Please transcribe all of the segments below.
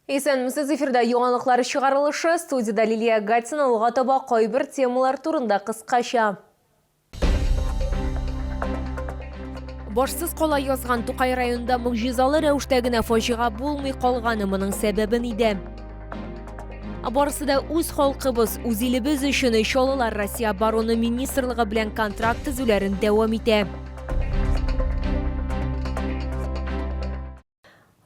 Исәнмесез, эфирда яңалыклар чыгарылышы, студияда Лилия Гатина алга таба кайбер темалар турында кыскача. Башсыз кала язган Тукай районында мөгҗизалы рәвештә генә фаҗига булмый калганы моның сәбәбе нидә? Барысы да үз халкыбыз, үз илебез өчен чалылар Россия оборона министрлыгы белән контракт төзүләрен дәвам итә.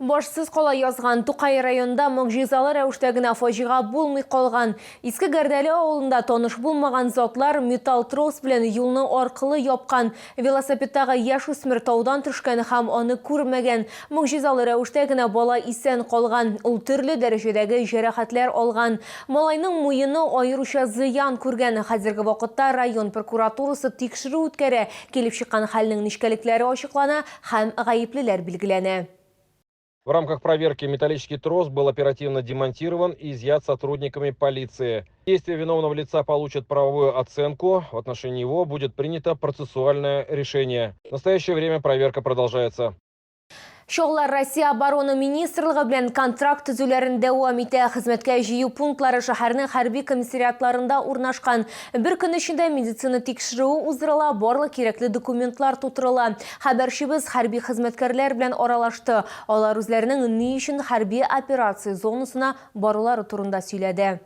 Башсыз кала язган Тукай районында мөгҗизалы рәвештә генә фаҗига булмый калган. Иске Гәрдәле авылында таныш булмаган затлар металл трос белән юлны аркылы япкан. Велосипедтагы яшүсмер таудан төшкән һәм аны күрмәгән. Мөгҗизалы рәвештә генә бала исән калган. Ул төрле дәрәҗәдәге җәрәхәтләр алган. Малайның муены аеруча зыян күргән. Хәзерге вакытта район прокуратурасы тикшерү үткәрә. Килеп чыккан хәлнең ничкәлекләре ачыклана һәм гаеплеләр билгеләнә. В рамках проверки металлический трос был оперативно демонтирован и изъят сотрудниками полиции. Действия виновного лица получат правовую оценку. В отношении него будет принято процессуальное решение. В настоящее время проверка продолжается. Шоғлар Россия оборона министрлыгы белән контракт төзүләрен дәвам итә. Хезмәткә җыю пунктлары шәһәрнең хәрби комиссариатларында урнашкан. Бер көн эчендә медицина тикшерүе уздырыла, барлык кирәкле документлар тутырыла. Хәбәрчебез хәрби хезмәткәрләр белән аралашты. Алар үзләренең ни өчен хәрби операция зонасына барулары турында сөйләде.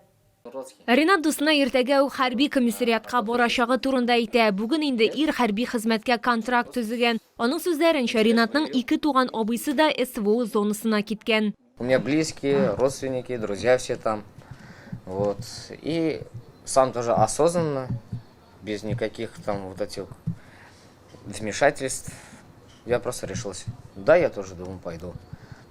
Ринат дусына иртәгә үк хәрби комиссариатка барачагы турында әйтә. Бүген инде ир хәрби хезмәткә контракт төзегән. Аның сүзләренчә, Ринатның ике туган абыйсы да СВО зонасына киткән. У меня близкие, родственники, друзья все там. Вот. И сам тоже осознанно, без никаких там вот этих вмешательств, я просто решился. Да, я тоже думаю, пойду.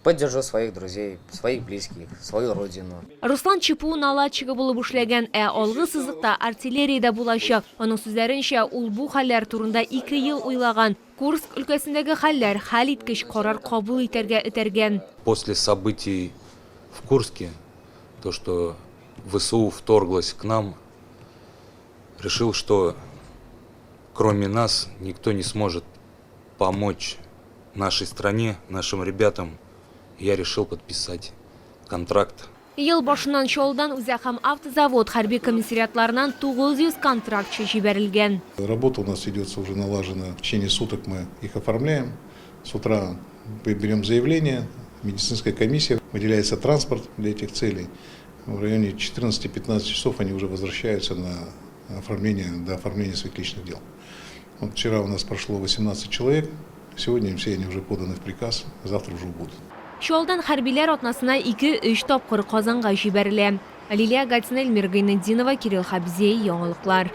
Поддержу своих друзей, своих близких, свою родину. Руслан ЧПУ наладчыгы булып эшләгән, алгы сызыкта артиллериядә булачак. Аның сүзләренчә, ул бу хәлләр турында 2 ел уйлаган. Курск өлкәсендәге хәлләр хәл иткеч карар кабул итәргә этәргән. После событий в Курске, то, что ВСУ вторглась к нам, решил, что кроме нас никто не сможет помочь нашей стране, нашим ребятам. Я решил подписать контракт. Ел башыннан Чаллыдан үзә һәм автозавод хәрби комиссариатларынан 900 контрактчы җибәрелгән. Работа у нас идет уже налажена. В течение суток мы их оформляем. С утра берем заявление, медицинская комиссия, выделяется транспорт для этих целей. В районе 14-15 часов они уже возвращаются на оформление, до оформления своих личных дел. Вот вчера у нас прошло 18 человек, сегодня все они уже поданы в приказ, завтра уже будут. Чаллыдан хәрбиләр атнасына 2-3 тапкыр Казанга җибәрелә. Лилия Гатина, Эльмира Гайнетдинова, Кирилл Хабзей, яңалыклар.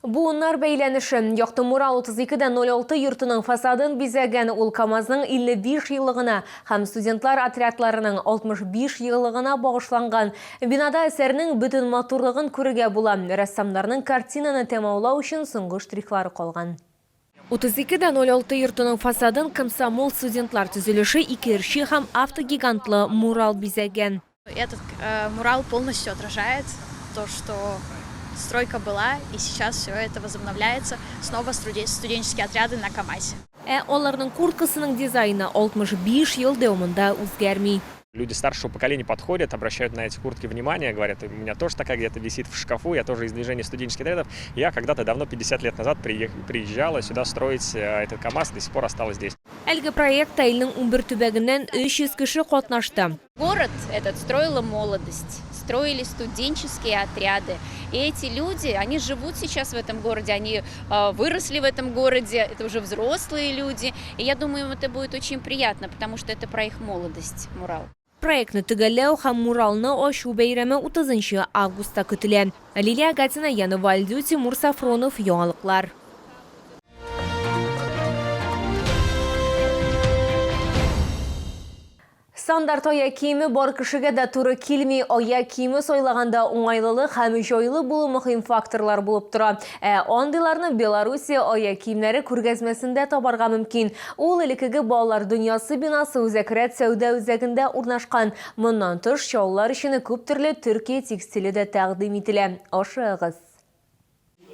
Буыннар бәйләнеше. Якты Мурал 32-06 йортының фасадын бизәгән ул КАМАЗның 55 еллыгына һәм студентлар отрядларының 65 еллыгына багышланган. Бинада әсәрнең бөтен матурлыгын күрергә була. Рәссамнарның картинаны тәмамлау өчен соңгы штрихлары калган. 32-06 йортының фасадын комсомол студентлар төзелеше икерче һәм автогигантлы мурал бизәгән. Этот мурал полностью отражает то, что стройка была, и сейчас все это возобновляется. Снова студенческие отряды на КАМАЗе. Аларның курткасының дизайны 65 ел дәвамында үзгәрми. Люди старшего поколения подходят, обращают на эти куртки внимание, говорят, у меня тоже такая где-то висит в шкафу, я тоже из движения студенческих отрядов. Я когда-то давно, 50 лет назад, приезжала сюда строить этот КАМАЗ, до сих пор осталась здесь. Әлеге проект айның 11 төбәгеннән 300 кеше катнашты. Город этот строила молодость, строили студенческие отряды. И эти люди, они живут сейчас в этом городе, они выросли в этом городе, это уже взрослые люди. И я думаю, им это будет очень приятно, потому что это про их молодость, мурал. Проектны төгәлләү һәм муралны ачу бәйрәме 30 августта көтелә. Лилия Гатина, Яна Вальдю, Тимур Сафронов, яңалыклар. Стандарт аяк киеме бар кешегә дә туры килми. Аяк киеме сайлаганда уңайлылык һәм җайлы булу мөһим факторлар булып тора. Андыйларны Белоруссия аяк киемнәре күргәзмәсендә табарга мөмкин. Ул элекеге балалар дөньясы бинасы үзәкрәт сәүдә үзәгендә урнашкан. Моннан тыш чаллар өчен күп төрле Төркия текстиле дә тәкъдим ителә. Ашыгыз.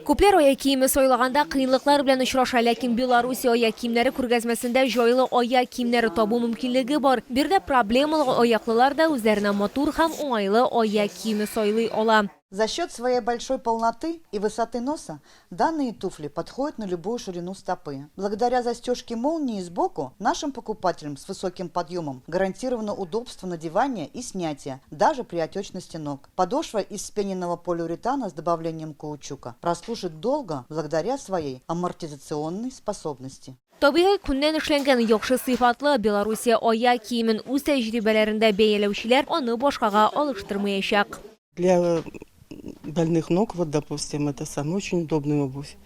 Күпләр аяк киеме сайлаганда кыйынлыклар белән очраша, ләкин Белоруссия аяк киемнәре күргәзмәсендә җайлы аяк киемнәре табу мөмкинлеге бар. Бирдә проблемалы аяклылар да үзләренә матур һәм уңайлы аяк киеме сайлый ала. За счет своей большой полноты и высоты носа данные туфли подходят на любую ширину стопы. Благодаря застежке молнии сбоку нашим покупателям с высоким подъемом гарантировано удобство надевания и снятия, даже при отечности ног. Подошва из вспененного полиуретана с добавлением каучука прослужит долго благодаря своей амортизационной способности. Табигый күннән эшләнгән яхшы сыйфатлы Белоруссия аяк киемен үз тәҗрибәләрендә бәяләүчеләр аны башкага алыштырмаячак. Для больных ног, вот, допустим, это самая очень удобная обувь.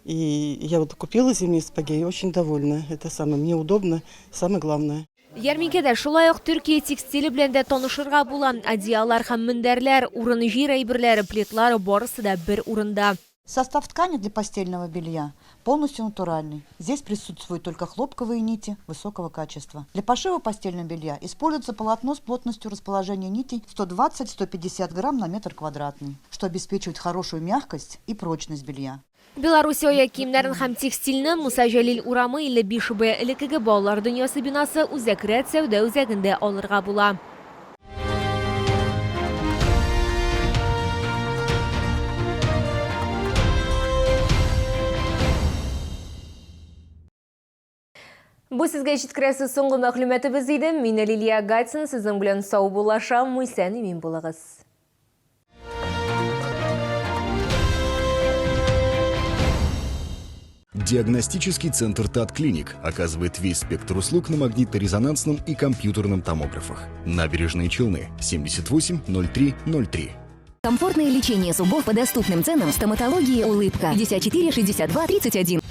И я вот купила зимние сапоги и очень довольна. Это самое мне удобно, самое главное. Ярминкәдә шулай ук Төркия текстиле белән дә танышырга була. Одеялар һәм мендәрләр, урын җир әйберләре, плитлары барысы да бер урында. Состав ткани для постельного белья полностью натуральный. Здесь присутствуют только хлопковые нити высокого качества. Для пошива постельного белья используется полотно с плотностью расположения нитей 120-150 грамм на метр квадратный, что обеспечивает хорошую мягкость и прочность белья. Белоруссия аяк киемнәрен һәм текстильне Муса Җәлил урамы 55Б элеккеге балалар дөньясы бинасы үзәк рәт сәүдә үзәгендә алырга була. Бу сезгә җиткерәсе соңгы мәгълүматыбыз иде. Мин Лилия Гатин, сезнең белән сау булашам, исән имин булыгыз. Диагностический центр ТАТ-клиник оказывает весь спектр услуг на магнитно-резонансном и компьютерном томографах. Набережные Челны, 780303. Комфортное лечение зубов по доступным ценам. Стоматология «Улыбка». 54 62 31.